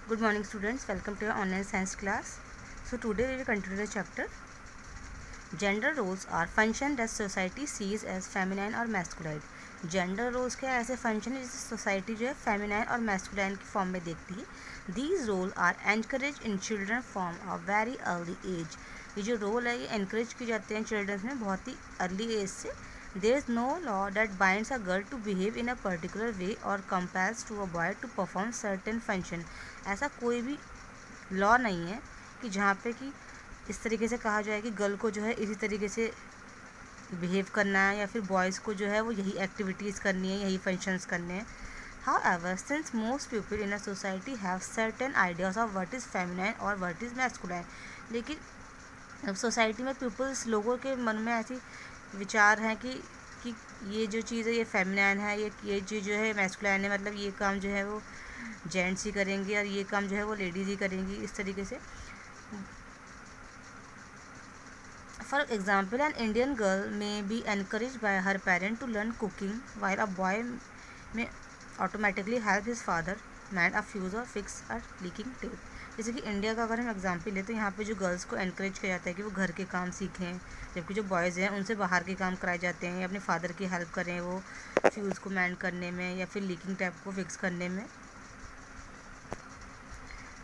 Good morning students, welcome to your online science class. So today we will continue the chapter. Gender roles are function that society sees as feminine or masculine. Gender roles क्या ऐसे function है जिसे society जो है feminine और masculine की form में देखती है. These role are encourage in children from a very early age. ये जो रोल है ये एनकरेज की जाते हैं चिल्ड्रन में बहुत ही अर्ली एज से. There is no law that binds a girl to behave in a particular way और compels to a boy to perform certain function. ऐसा कोई भी लॉ नहीं है कि जहाँ पे कि इस तरीके से कहा जाए कि गर्ल को जो है इसी तरीके से बिहेव करना है या फिर बॉयज़ को जो है वो यही एक्टिविटीज़ करनी है, यही फंक्शंस करने हैं. However, since most people in a society have certain ideas of what is feminine और what is masculine, लेकिन अब सोसाइटी में पीपल्स लोगों के मन में ऐसी विचार हैं कि ये जो चीज़ है ये फेमिनाइन है, ये चीज़ जो है मैस्कुलाइन है, मतलब ये काम जो है वो जेंट्स ही करेंगे और ये काम जो है वो लेडीज़ ही करेंगी. इस तरीके से For example, an Indian girl may be encouraged by her parent to learn cooking, while a boy may automatically help his father mend a fuse or fix a leaking tap. जैसे कि India का अगर हम example लें तो यहाँ पे जो गर्ल्स को एनकरेज किया जाता है कि वो घर के काम सीखें, जबकि जो बॉयज़ हैं उनसे बाहर के काम कराए जाते हैं या अपने फादर की हेल्प करें वो फ्यूज़ को मैंड करने में या फिर लीकिंग टैप को फिक्स करने में.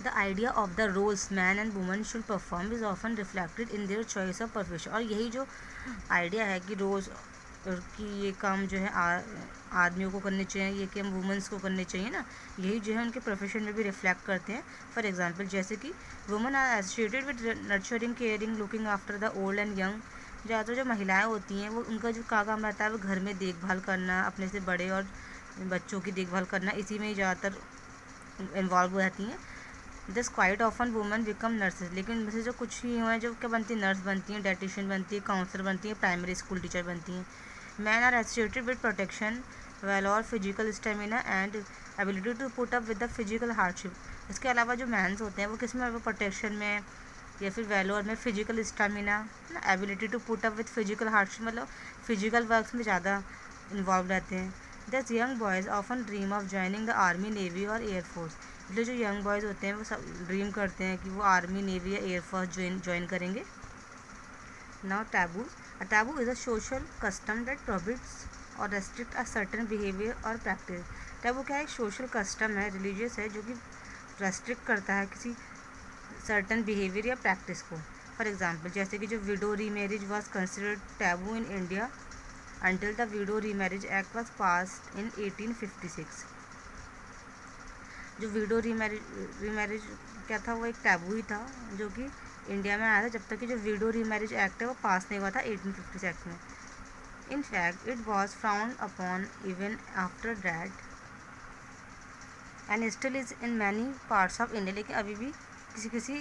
The idea of the roles man and woman should perform is often reflected in their choice of profession. और यही जो आइडिया है कि रोज़ कि ये काम जो है आदमियों को करने चाहिए, ये काम वुमेंस को करने चाहिए ना, यही जो है उनके प्रोफेशन में भी रिफ्लेक्ट करते हैं. फॉर एग्जांपल जैसे कि women are associated with nurturing, caring, looking after the old and young. ज़्यादातर जो महिलाएं होती हैं वो उनका जो काम रहता है वो घर में देखभाल करना, अपने से बड़े और बच्चों की देखभाल करना, इसी में ही ज़्यादातर इन्वॉल्व हो जाती हैं. This quite often women become nurses. लेकिन इनमें से जो कुछ ही हुए हैं जो क्या बनती है, नर्स बनती हैं, डाइटिशियन बनती है, काउंसलर बनती हैं, प्राइमरी स्कूल टीचर बनती हैं. Man are associated with protection, valour, physical stamina and ability to put up with the physical hardship. इसके अलावा जो मैंस होते हैं वो किस में, प्रोटेक्शन में या फिर वेलोर में, physical stamina, ability to put up with physical hardship, मतलब फिजिकल वर्क में ज़्यादा इन्वॉल्व रहते हैं. Thus young boys often dream of joining the army, navy और एयरफोर्स. इसलिए जो यंग बॉयज़ होते हैं वो सब ड्रीम करते हैं कि वो आर्मी, नेवी या एयरफोर्स ज्वाइन करेंगे. Now taboo. A taboo is a social custom that prohibits और रेस्ट्रिक्ट अ सर्टेन बिहेवियर और प्रैक्टिस. टैबू क्या है, एक सोशल कस्टम है, रिलीजियस है, जो कि रेस्ट्रिक्ट करता है किसी सर्टेन बिहेवियर या प्रैक्टिस को. फॉर एग्जाम्पल जैसे कि जो window remarriage was considered taboo in India until the Widow Remarriage Act was passed in 1856. जो विडो रीमैरिज क्या था, वो एक टैबू ही था जो कि इंडिया में आया था जब तक कि जो विडो रीमैरिज एक्ट है वो पास नहीं हुआ था 1856 एक्ट में. In fact it was found upon even after that and still is in many parts of India. लेकिन अभी भी किसी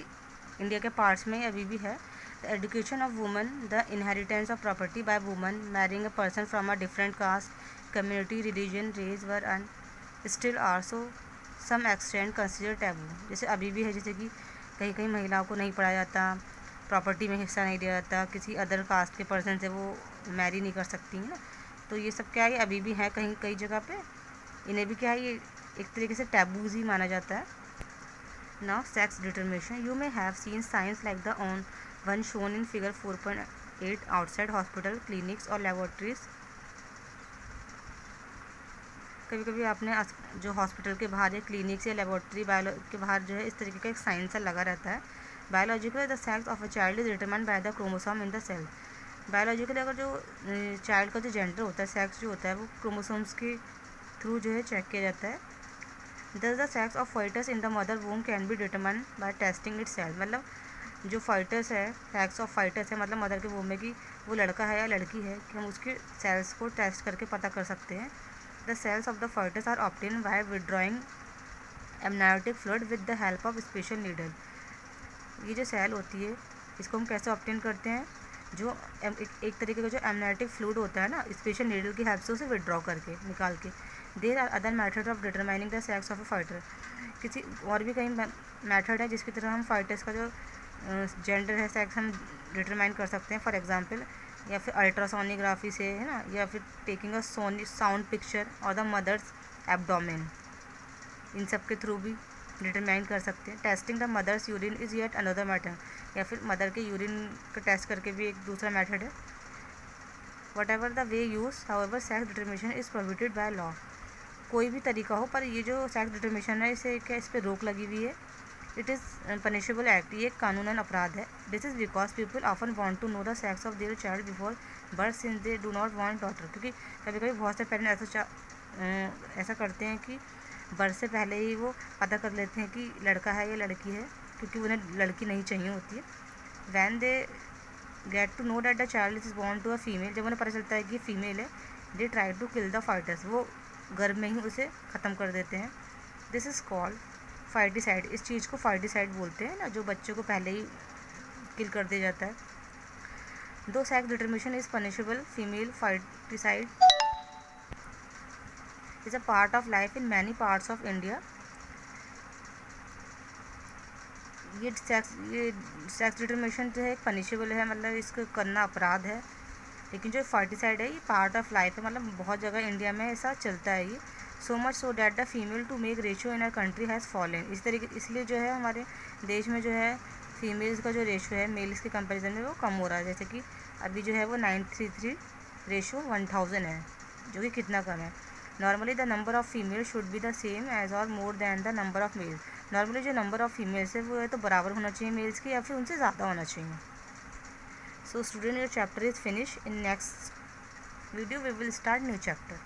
इंडिया के पार्ट्स में अभी भी है. The education of women, the inheritance of property by women, marrying a person from a different caste, community, religion, race were and still are so some extent considered taboo. जैसे अभी भी है, जैसे कि कहीं कहीं महिलाओं को नहीं पढ़ाया जाता, प्रॉपर्टी में हिस्सा नहीं दिया जाता, किसी अदर कास्ट के पर्सन से वो मैरी नहीं कर सकती है ना. तो ये सब क्या है, अभी भी है कहीं कई जगह पे. इन्हें भी क्या है, ये एक तरीके से टैबूज ही माना जाता है. Now sex determination. You may have seen signs like the one shown in figure 4.8 outside hospital, clinics और laboratories. कभी कभी आपने जो हॉस्पिटल के बाहर या क्लिनिक्स या लेबोरेटरी के बाहर जो है इस तरीके का एक साइन सा लगा रहता है. Biologically the sex of a child is determined by the chromosome in the cell. Biologically अगर जो चाइल्ड का जो जेंडर होता है, सेक्स जो होता है, वो क्रोमोसोम्स के थ्रू जो है चेक किया जाता है. Thus the sex of fetus in the mother womb can be determined by testing its cell. मतलब जो fetus है, sex of fetus है, मतलब मदर के वूम में कि वो लड़का है या लड़की है, कि हम उसके सेल्स को टेस्ट करके पता कर सकते हैं. The cells of the fetus are obtained by withdrawing amniotic fluid with the help of special needle. ये जो सेल होती है इसको हम कैसे ऑब्टेन करते हैं, जो एक तरीके का जो एमनाइटिक फ्लूइड होता है ना, स्पेशल नीडल की हेल्प से उसे विड्रॉ करके निकाल के. There are other method of determining the sex of a fighter. किसी और भी कई मेथड है जिसकी तरह हम फाइटर्स का जो जेंडर है, सेक्स हम डिटरमाइन कर सकते हैं. फॉर एग्जांपल या फिर अल्ट्रासोनोग्राफी से है ना, या फिर टेकिंग अ साउंड पिक्चर और द मदर्स एब्डोमेन, इन सब के थ्रू भी डिटरमाइन कर सकते हैं। Testing the mother's urine is yet another matter, या फिर मदर के यूरिन का टेस्ट करके भी एक दूसरा मेथड है। What ever the way use however sex determination is prohibited by law, कोई भी तरीका हो पर ये जो सेक्स डिटरमिनेशन है इसे क्या इस पर रोक लगी हुई है। इट इज़ पनिशेबल एक्ट, ये एक कानूनन अपराध है। This is because people often want to know the sex of their child before birth since they do not want daughter, क्योंकि कभी कभी बहुत से पेरेंट्स ऐसा करते हैं कि बर्थ से पहले ही वो पता कर लेते हैं कि लड़का है या लड़की है, क्योंकि उन्हें लड़की नहीं चाहिए होती है। When they get to know that the child is born to a female, जब उन्हें पता चलता है कि फीमेल है, they try to kill the fighters, वो गर्भ में ही उसे ख़त्म कर देते हैं। दिस इज़ कॉल्ड फाइटिसाइड, इस चीज़ को फाइटिसाइड बोलते हैं ना, जो बच्चों को पहले ही किल कर दिया जाता है। दो sex determination is punishable, female foeticide is a part of life in many parts of India. ये सेक्स डिटरमिनेशन जो है एक पनिशेबल है, मतलब इसको करना अपराध है, लेकिन जो फार्टिसाइड है ये पार्ट ऑफ लाइफ है, मतलब बहुत जगह इंडिया में ऐसा चलता है ये। So much so that the female to male ratio in our country has fallen, इस तरीके इसलिए जो है हमारे देश में जो है फीमेल्स का जो रेशियो है मेल्स के कंपैरिजन में वो कम हो रहा है। जैसे कि अभी जो है वो 933 रेशियो 1000 है, जो कि कितना कम है। Normally the number of female should be the same as और more than the number of males, normally जो नंबर ऑफ़ फीमेल्स है वो है तो बराबर होना चाहिए मेल्स के, या फिर उनसे ज़्यादा होना चाहिए। So student, your chapter is finished. In next video we will start new chapter.